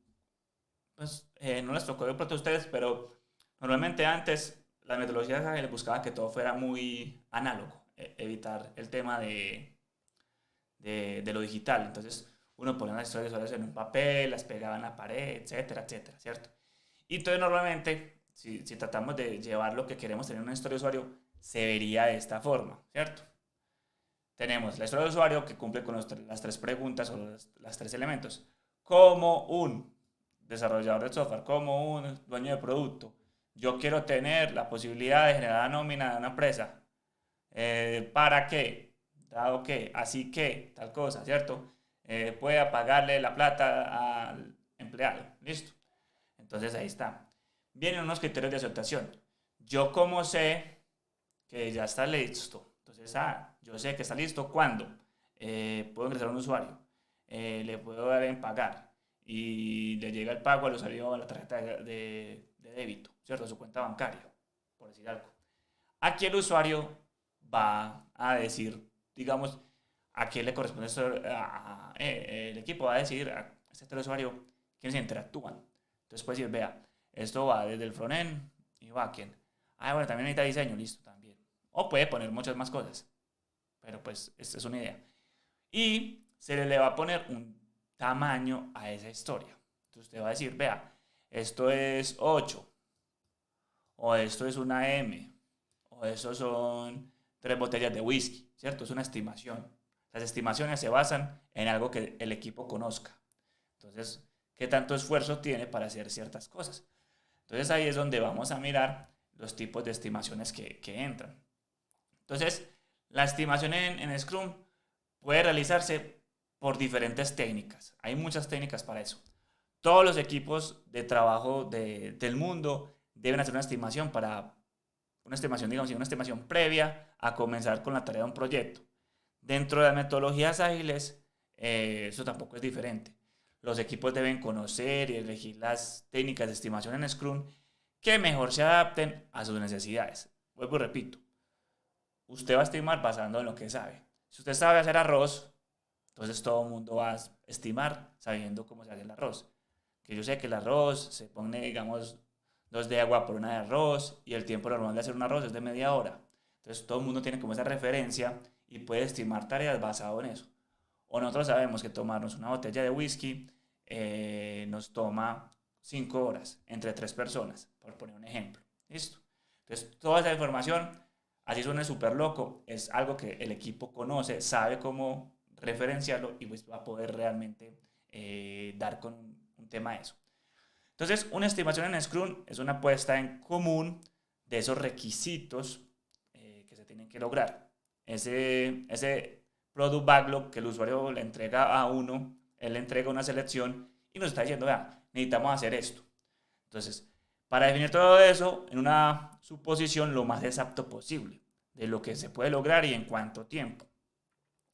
pues, no les tocó de pronto a ustedes, pero normalmente antes las metodologías ágiles buscaban que todo fuera muy análogo, evitar el tema de lo digital. Entonces, uno ponía las historias de usuarios en un papel, las pegaba en la pared, etcétera, etcétera, ¿cierto? Y entonces, normalmente, si tratamos de llevar lo que queremos tener en una historia de usuario, se vería de esta forma, ¿cierto? Tenemos la historia de usuario que cumple con las tres preguntas o las tres elementos. Como un desarrollador de software, como un dueño de producto, yo quiero tener la posibilidad de generar la nómina de una empresa. ¿Para qué? Dado que, así que, tal cosa, ¿cierto? Pueda pagarle la plata al empleado. Listo. Entonces ahí está. Vienen unos criterios de aceptación. Yo como sé que ya está listo. Entonces, yo sé que está listo cuando puedo ingresar a un usuario, le puedo dar en pagar y le llega el pago al usuario a la tarjeta de débito, ¿cierto? A su cuenta bancaria, por decir algo. Aquí el usuario va a decir, digamos, a quién le corresponde esto, el equipo va a decir a este usuario quiénes interactúan. Entonces puede decir, vea, esto va desde el frontend y backend. Bueno, también necesita diseño, listo, también. O puede poner muchas más cosas. Pero pues, esta es una idea. Y se le va a poner un tamaño a esa historia. Entonces usted va a decir, vea, esto es 8, o esto es una M, o eso son 3 botellas de whisky, ¿cierto? Es una estimación. Las estimaciones se basan en algo que el equipo conozca. Entonces, ¿qué tanto esfuerzo tiene para hacer ciertas cosas? Entonces ahí es donde vamos a mirar los tipos de estimaciones que entran. Entonces, la estimación en Scrum puede realizarse por diferentes técnicas. Hay muchas técnicas para eso. Todos los equipos de trabajo del mundo deben hacer una estimación, digamos, una estimación previa a comenzar con la tarea de un proyecto. Dentro de las metodologías ágiles, eso tampoco es diferente. Los equipos deben conocer y elegir las técnicas de estimación en Scrum que mejor se adapten a sus necesidades. Vuelvo y repito, usted va a estimar basando en lo que sabe. Si usted sabe hacer arroz, entonces todo el mundo va a estimar sabiendo cómo se hace el arroz. Que yo sé que el arroz se pone, digamos, 2 de agua por 1 de arroz y el tiempo normal de hacer un arroz es de media hora. Entonces todo el mundo tiene como esa referencia y puede estimar tareas basado en eso. O nosotros sabemos que tomarnos una botella de whisky nos toma 5 horas entre 3 personas, por poner un ejemplo. ¿Listo? Entonces toda esa información, así suena súper loco, es algo que el equipo conoce, sabe cómo referenciarlo y pues va a poder realmente dar con un tema de eso. Entonces, una estimación en Scrum es una puesta en común de esos requisitos que se tienen que lograr. Ese product backlog que el usuario le entrega a uno, él le entrega una selección y nos está diciendo, vea, necesitamos hacer esto. Entonces, para definir todo eso en una suposición lo más exacto posible de lo que se puede lograr y en cuánto tiempo.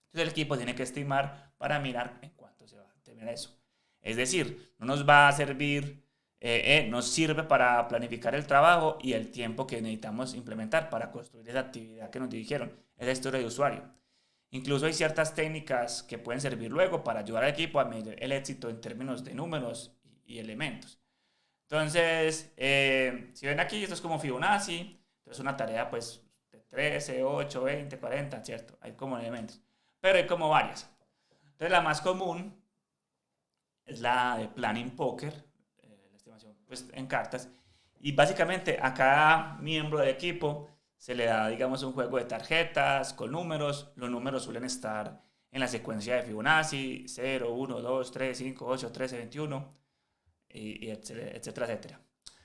Entonces, el equipo tiene que estimar para mirar en cuánto se va a terminar eso. Es decir, no nos va a servir, nos sirve para planificar el trabajo y el tiempo que necesitamos implementar para construir esa actividad que nos dijeron, esa historia de usuario. Incluso hay ciertas técnicas que pueden servir luego para ayudar al equipo a medir el éxito en términos de números y elementos. Entonces, si ven aquí, esto es como Fibonacci. Entonces, una tarea pues de 13, 8, 20, 40, ¿cierto? Hay como elementos. Pero hay como varias. Entonces, la más común es la de Planning Poker, la estimación pues, en cartas. Y básicamente a cada miembro del equipo se le da, digamos, un juego de tarjetas con números. Los números suelen estar en la secuencia de Fibonacci, 0, 1, 2, 3, 5, 8, 13, 21, y etcétera, etcétera, etcétera.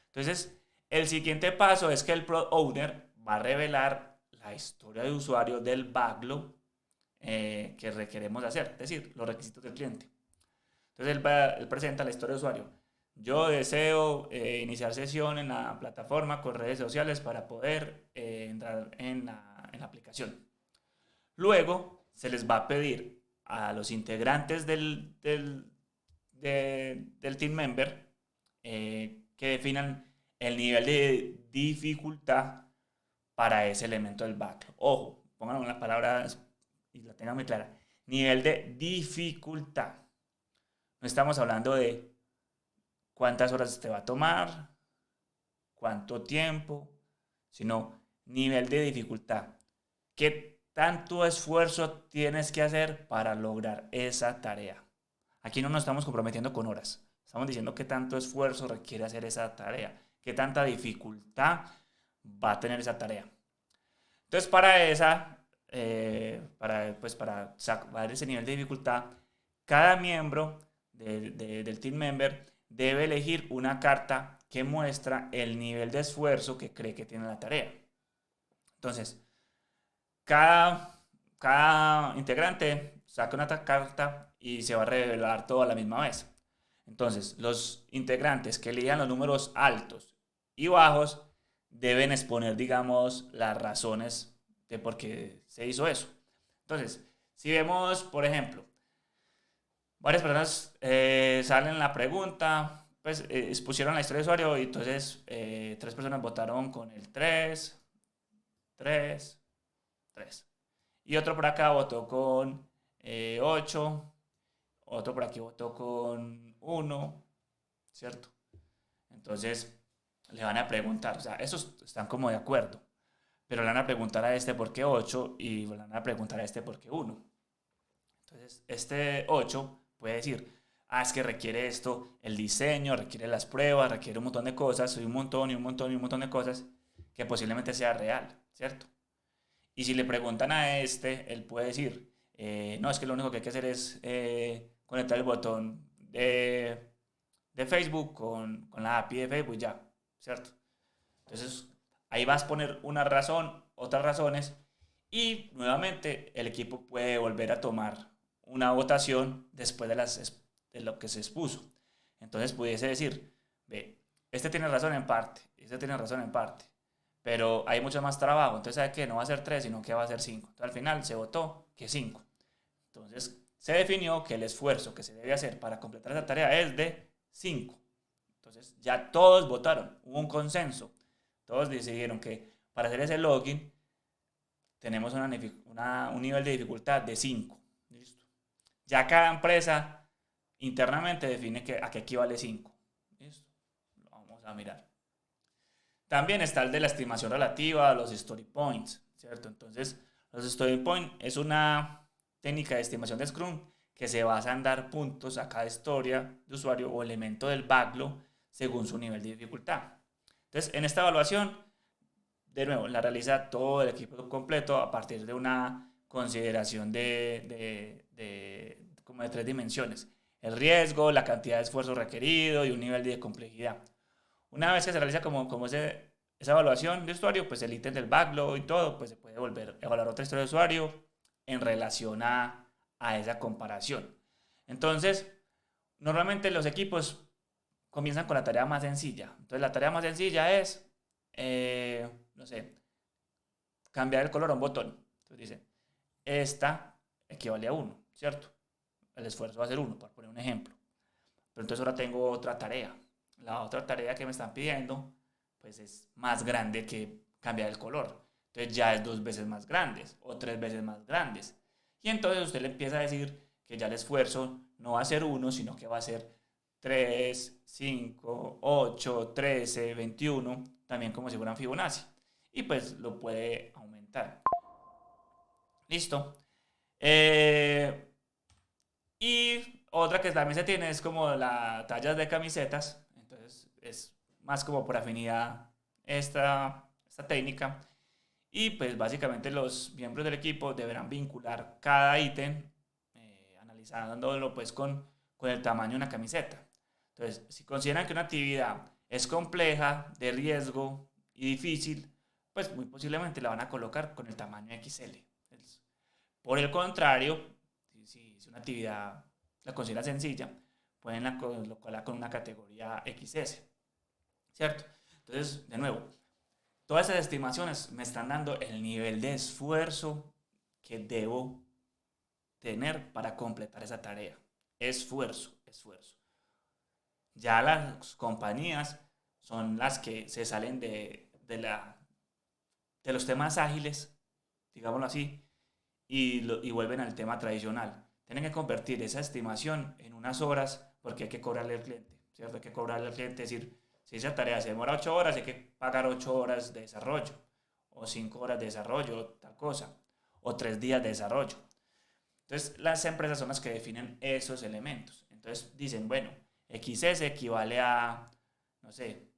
Entonces, el siguiente paso es que el Product Owner va a revelar la historia de usuario del backlog que requeremos hacer, es decir, los requisitos del cliente. Entonces, él presenta la historia de usuario. Yo deseo iniciar sesión en la plataforma con redes sociales para poder entrar en la aplicación. Luego, se les va a pedir a los integrantes del team member que definan el nivel de dificultad para ese elemento del backlog. Ojo, pongan las palabras y la tengan muy clara. Nivel de dificultad. No estamos hablando de cuántas horas te va a tomar, cuánto tiempo, sino nivel de dificultad. ¿Qué tanto esfuerzo tienes que hacer para lograr esa tarea? Aquí no nos estamos comprometiendo con horas. Estamos diciendo qué tanto esfuerzo requiere hacer esa tarea, qué tanta dificultad va a tener esa tarea. Entonces, para sacar ese nivel de dificultad, cada miembro del team member debe elegir una carta que muestra el nivel de esfuerzo que cree que tiene la tarea. Entonces, cada integrante saca una carta y se va a revelar todo a la misma vez. Entonces, los integrantes que elijan los números altos y bajos deben exponer, digamos, las razones de por qué se hizo eso. Entonces, si vemos, por ejemplo, varias personas salen la pregunta, pues expusieron la historia de usuario y entonces 3 personas votaron con el 3, 3, 3. Y otro por acá votó con 8, otro por aquí votó con 1, ¿cierto? Entonces le van a preguntar, o sea, esos están como de acuerdo, pero le van a preguntar a este por qué 8 y le van a preguntar a este por qué 1. Entonces, este 8 puede decir, es que requiere esto, el diseño, requiere las pruebas, requiere un montón de cosas, y un montón y un montón y un montón de cosas que posiblemente sea real, ¿cierto? Y si le preguntan a este, él puede decir, no, es que lo único que hay que hacer es conectar el botón de Facebook con la API de Facebook ya, ¿cierto? Entonces, ahí vas a poner una razón, otras razones, y nuevamente el equipo puede volver a tomar una votación después de lo que se expuso. Entonces pudiese decir, ve, este tiene razón en parte, este tiene razón en parte, pero hay mucho más trabajo, entonces ¿sabe qué? No va a ser 3, sino que va a ser 5. Entonces al final se votó que 5. Entonces se definió que el esfuerzo que se debe hacer para completar esa tarea es de 5. Entonces ya todos votaron, hubo un consenso. Todos decidieron que para hacer ese login tenemos un nivel de dificultad de 5. ¿Listo? Ya cada empresa internamente define a qué equivale 5. ¿Listo? Lo vamos a mirar. También está el de la estimación relativa, los story points, ¿cierto? Entonces, los story points es una técnica de estimación de Scrum que se basa en dar puntos a cada historia de usuario o elemento del backlog según su nivel de dificultad. Entonces, en esta evaluación, de nuevo, la realiza todo el equipo completo a partir de una consideración como de 3 dimensiones. El riesgo, la cantidad de esfuerzo requerido y un nivel de complejidad. Una vez que se realiza esa evaluación de usuario, pues el ítem del backlog y todo, pues se puede volver a evaluar otra historia de usuario en relación a esa comparación. Entonces, normalmente los equipos comienzan con la tarea más sencilla. Entonces, la tarea más sencilla es, no sé, cambiar el color a un botón. Entonces dice, esta equivale a 1, ¿cierto? El esfuerzo va a ser 1, para poner un ejemplo. Pero entonces ahora tengo otra tarea. La otra tarea que me están pidiendo, pues es más grande que cambiar el color. Entonces ya es 2 veces más grandes o 3 veces más grandes. Y entonces usted le empieza a decir que ya el esfuerzo no va a ser 1, sino que va a ser 3, 5, 8, 13, 21, también como si fueran Fibonacci. Y pues lo puede aumentar. Listo. Y otra que también se tiene es como las tallas de camisetas. Entonces es más como por afinidad esta técnica. Y pues básicamente los miembros del equipo deberán vincular cada ítem, analizándolo pues con el tamaño de una camiseta. Entonces, si consideran que una actividad es compleja, de riesgo y difícil, pues muy posiblemente la van a colocar con el tamaño XL. Por el contrario, si una actividad la consideran sencilla, pueden colocarla con una categoría XS, ¿cierto? Entonces, de nuevo, todas esas estimaciones me están dando el nivel de esfuerzo que debo tener para completar esa tarea. Esfuerzo, esfuerzo. Ya las compañías son las que se salen de los temas ágiles, digámoslo así, y vuelven al tema tradicional. Tienen que convertir esa estimación en unas horas porque hay que cobrarle al cliente, ¿cierto? Hay que cobrarle al cliente, es decir, si esa tarea se demora 8 horas, hay que pagar 8 horas de desarrollo, o 5 horas de desarrollo, tal cosa, o 3 días de desarrollo. Entonces, las empresas son las que definen esos elementos. Entonces, dicen, bueno, XS equivale a, no sé,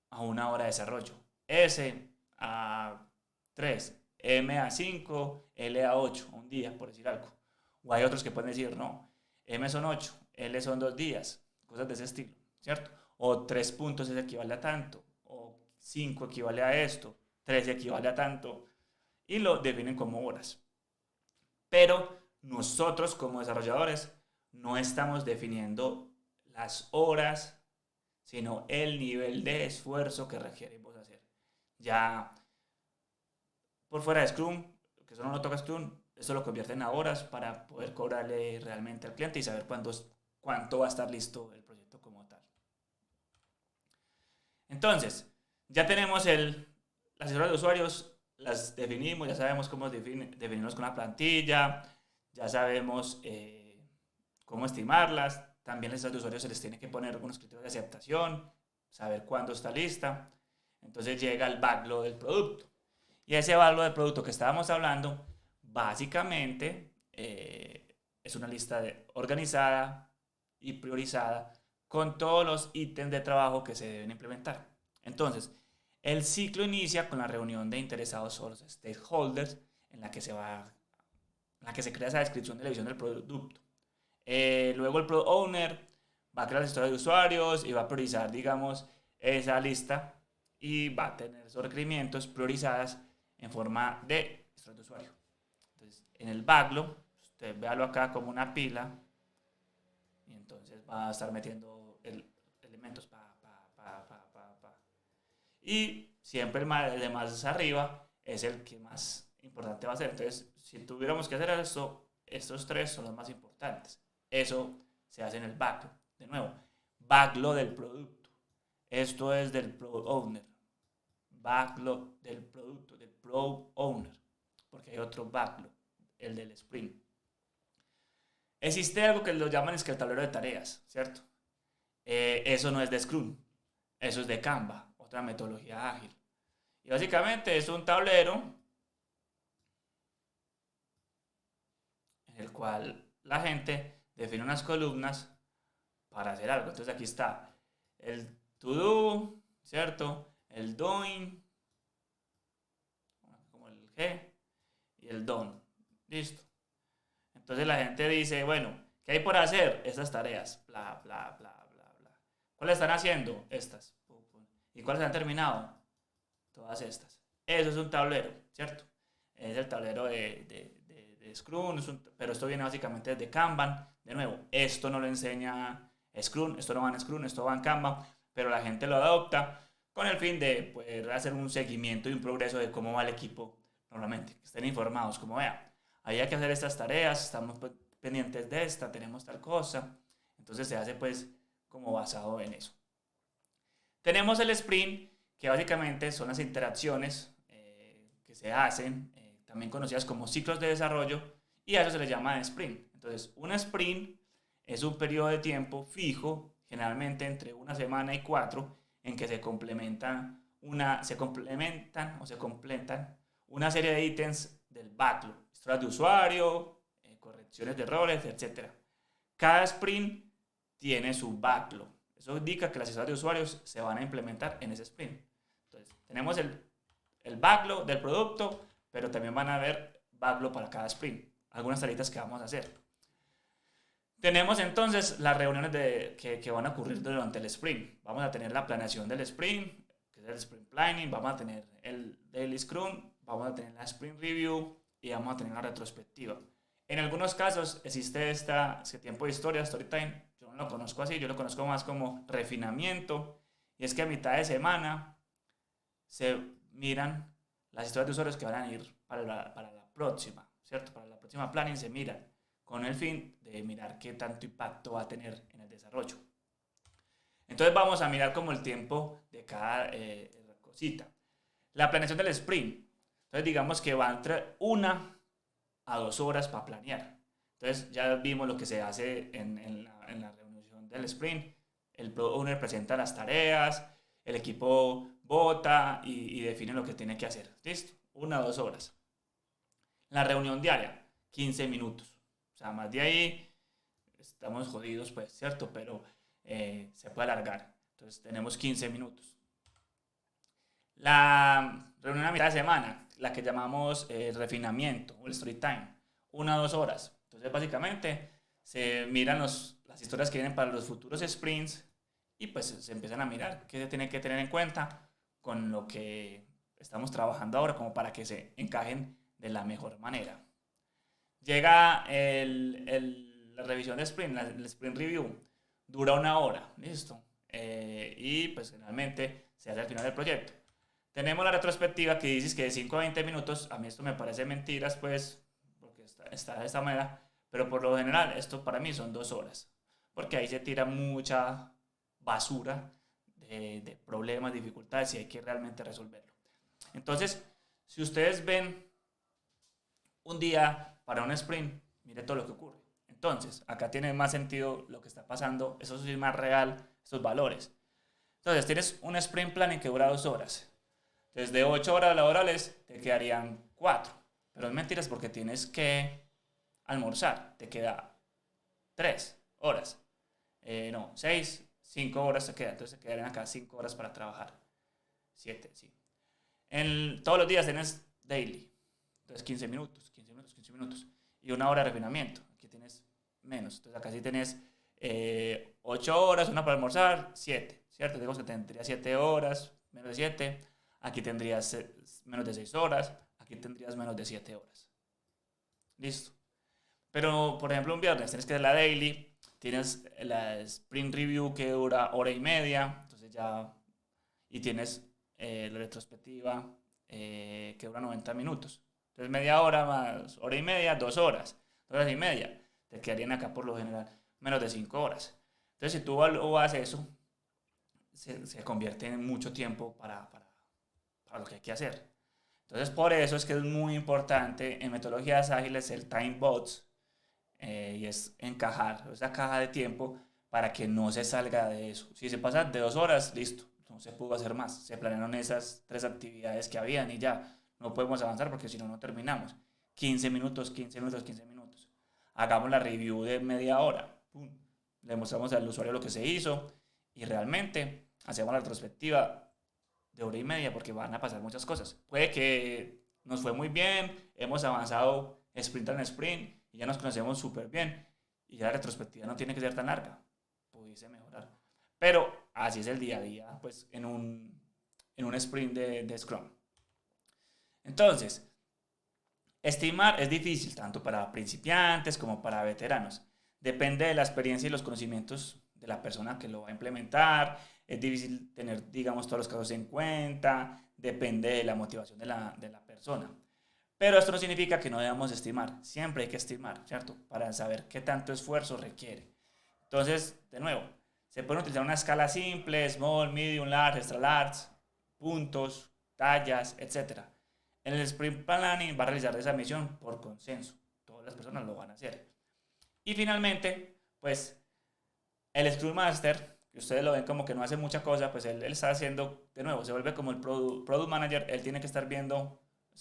a 1 hora de desarrollo, S a 3, M a 5, L a 8, un día, por decir algo. O hay otros que pueden decir, no, M son 8, L son 2 días, cosas de ese estilo, ¿cierto? O 3 puntos es equivale a tanto, o 5 equivale a esto, 3 equivale a tanto, y lo definen como horas. Pero nosotros como desarrolladores no estamos definiendo las horas, sino el nivel de esfuerzo que requerimos hacer. Ya por fuera de Scrum, que eso no lo toca Scrum, eso lo convierten a horas para poder cobrarle realmente al cliente y saber cuánto va a estar listo el proyecto como tal. Entonces, ya tenemos las horas de usuarios, las definimos, ya sabemos cómo definirlos con la plantilla, ya sabemos cómo estimarlas. También a las de usuarios se les tiene que poner algunos criterios de aceptación, saber cuándo está lista. Entonces llega el backlog del producto. Y ese backlog del producto que estábamos hablando, básicamente es una lista organizada y priorizada con todos los ítems de trabajo que se deben implementar. Entonces, el ciclo inicia con la reunión de interesados o los stakeholders en la que se crea esa descripción de la visión del producto. Luego el Product Owner va a crear la historia de usuarios y va a priorizar, digamos, esa lista y va a tener esos requerimientos priorizadas en forma de historia de usuario. Entonces, en el backlog, usted véalo acá como una pila y entonces va a estar metiendo elementos y siempre el de más arriba es el que más importante va a ser. Entonces, si tuviéramos que hacer esto, estos tres son los más importantes. Eso se hace en el backlog. De nuevo, backlog del producto. Esto es del Product Owner. Backlog del producto, del Product Owner. Porque hay otro backlog, el del sprint. Existe algo que lo llaman es que el tablero de tareas, ¿cierto? Eso no es de Scrum, eso es de Canva, otra metodología ágil. Y básicamente es un tablero en el cual la gente define unas columnas para hacer algo. Entonces aquí está el to do, ¿cierto? El doing, como el G, y el done. Listo. Entonces la gente dice, bueno, ¿qué hay por hacer? Estas tareas, bla, bla, bla, bla, bla. ¿Cuáles están haciendo? Estas. ¿Y cuáles han terminado? Todas estas. Eso es un tablero, ¿cierto? Es el tablero de Scrum, pero esto viene básicamente de Kanban. De nuevo, esto no lo enseña Scrum, esto no va en Scrum, esto va en Kanban, pero la gente lo adopta con el fin de poder hacer un seguimiento y un progreso de cómo va el equipo normalmente, que estén informados, como vean, había que hacer estas tareas, estamos pendientes de esta, tenemos tal cosa, entonces se hace pues como basado en eso. Tenemos el sprint, que básicamente son las interacciones que se hacen, también conocidas como ciclos de desarrollo, y a eso se le llama sprint. Entonces, un sprint es un periodo de tiempo fijo, generalmente entre una semana y 4, en que se complementan o se completan una serie de ítems del backlog, historias de usuario, correcciones de errores, etc. Cada sprint tiene su backlog. Eso indica que las historias de usuarios se van a implementar en ese sprint. Entonces, tenemos el backlog del producto, pero también van a haber backlog para cada sprint. Algunas tareas que vamos a hacer. Tenemos entonces las reuniones que van a ocurrir durante el sprint. Vamos a tener la planeación del sprint, que es el sprint planning, vamos a tener el daily scrum, vamos a tener la sprint review y vamos a tener la retrospectiva. En algunos casos existe este tiempo de historia, story time. Yo no lo conozco así, yo lo conozco más como refinamiento. Y es que a mitad de semana se miran las historias de usuarios que van a ir para la próxima, ¿cierto? Para la próxima planning se miran con el fin de mirar qué tanto impacto va a tener en el desarrollo. Entonces vamos a mirar como el tiempo de cada cosita. La planeación del sprint. Entonces digamos que va entre 1 a 2 horas para planear. Entonces ya vimos lo que se hace en la reunión del sprint. El product owner presenta las tareas, el equipo vota y define lo que tiene que hacer. ¿Listo? 1 a 2 horas. La reunión diaria, 15 minutos. O sea, más de ahí estamos jodidos, pues, ¿cierto? Pero se puede alargar. Entonces tenemos 15 minutos. La reunión a mitad de semana, la que llamamos refinamiento o el story time, 1 a 2 horas. Entonces básicamente se miran las historias que vienen para los futuros sprints y pues se empiezan a mirar qué se tiene que tener en cuenta con lo que estamos trabajando ahora como para que se encajen de la mejor manera. Llega la revisión de sprint, el sprint review, dura 1 hora, listo. Y pues generalmente se hace al final del proyecto. Tenemos la retrospectiva que dices que de 5 a 20 minutos, a mí esto me parece mentiras, pues, porque está de esta manera, pero por lo general esto para mí son 2 horas, porque ahí se tira mucha basura de problemas, dificultades y hay que realmente resolverlo. Entonces, si ustedes ven un día para un sprint, mire todo lo que ocurre. Entonces, acá tiene más sentido lo que está pasando, eso sí es más real, estos valores. Entonces, tienes un sprint planning que dura 2 horas. Entonces, de 8 horas laborales te quedarían 4. Pero es mentiras porque tienes que almorzar, te queda 3 horas. No, 6, 5 horas te queda. Entonces, te quedarían acá 5 horas para trabajar. 7, sí. Todos los días tienes daily. Entonces 15 minutos, 15 minutos, 15 minutos. Y 1 hora de refinamiento. Aquí tienes menos. Entonces acá sí tienes 8 horas, 1 para almorzar, 7. ¿Cierto? Digamos que tendría 7 horas, menos de 7. Aquí tendrías menos de 6 horas. Aquí tendrías menos de 7 horas. Listo. Pero, por ejemplo, un viernes tienes que hacer la daily. Tienes la sprint review que dura 1 hora y media. Entonces ya... Y tienes la retrospectiva que dura 90 minutos. Entonces media hora más 1 hora y media, 2 horas. 2 horas y media. Te quedarían acá por lo general menos de 5 horas. Entonces si tú evalúas eso, se convierte en mucho tiempo para lo que hay que hacer. Entonces por eso es que es muy importante en metodologías ágiles el time box y es encajar esa caja de tiempo para que no se salga de eso. Si se pasa de 2 horas, listo, no se pudo hacer más. Se planearon esas 3 actividades que habían y ya, no podemos avanzar porque si no, no terminamos. 15 minutos, 15 minutos, 15 minutos. Hagamos la review de media hora. ¡Pum! Le mostramos al usuario lo que se hizo y realmente hacemos la retrospectiva de 1 hora y media porque van a pasar muchas cosas. Puede que nos fue muy bien, hemos avanzado sprint en sprint y ya nos conocemos súper bien y ya la retrospectiva no tiene que ser tan larga. Pudiese mejorar. Pero así es el día a día, pues en un sprint de Scrum. Entonces, estimar es difícil tanto para principiantes como para veteranos. Depende de la experiencia y los conocimientos de la persona que lo va a implementar. Es difícil tener, digamos, todos los casos en cuenta. Depende de la motivación de la persona. Pero esto no significa que no debamos estimar. Siempre hay que estimar, ¿cierto? Para saber qué tanto esfuerzo requiere. Entonces, de nuevo, se puede utilizar una escala simple, small, medium, large, extra large, puntos, tallas, etc. En el sprint planning va a realizar esa misión por consenso. Todas las personas lo van a hacer. Y finalmente, pues, el Scrum Master, que ustedes lo ven como que no hace mucha cosa, pues él está haciendo, de nuevo, se vuelve como el product manager, él tiene que estar viendo,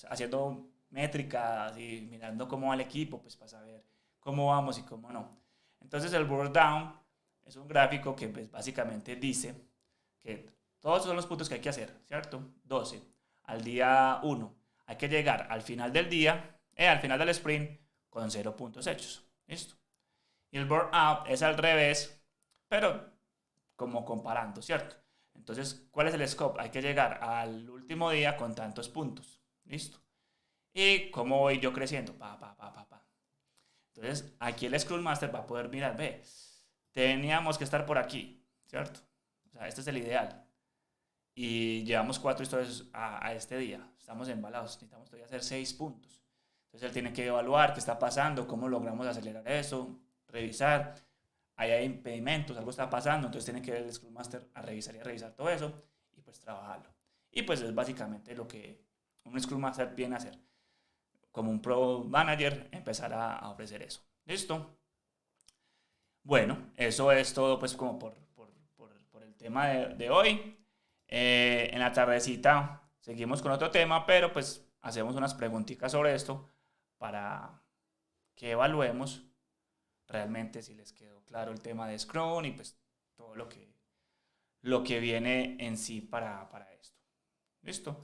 haciendo métricas y mirando cómo va el equipo, pues para saber cómo vamos y cómo no. Entonces el board down es un gráfico que pues, básicamente dice que todos son los puntos que hay que hacer, ¿cierto? 12. Al día 1 hay que llegar al final del día, al final del sprint, con 0 puntos hechos. ¿Listo? Y el burnout es al revés, pero como comparando, ¿cierto? Entonces, ¿cuál es el scope? Hay que llegar al último día con tantos puntos. ¿Listo? Y cómo voy yo creciendo. Pa. Entonces, aquí el Scrum Master va a poder mirar, ve, teníamos que estar por aquí, ¿cierto? O sea, este es el ideal. Y llevamos 4 historias a este día. Estamos embalados, necesitamos todavía hacer 6 puntos. Entonces, él tiene que evaluar qué está pasando, cómo logramos acelerar eso, revisar. Ahí hay impedimentos, algo está pasando, entonces tiene que ir el Scrum Master a revisar y a revisar todo eso y pues trabajarlo. Y pues es básicamente lo que un Scrum Master viene a hacer. Como un Pro Manager, empezar a ofrecer eso. ¿Listo? Bueno, eso es todo pues como por el tema de hoy. En la tardecita seguimos con otro tema, pero pues hacemos unas preguntitas sobre esto para que evaluemos realmente si les quedó claro el tema de Scrum y pues todo lo que viene en sí para esto. ¿Listo?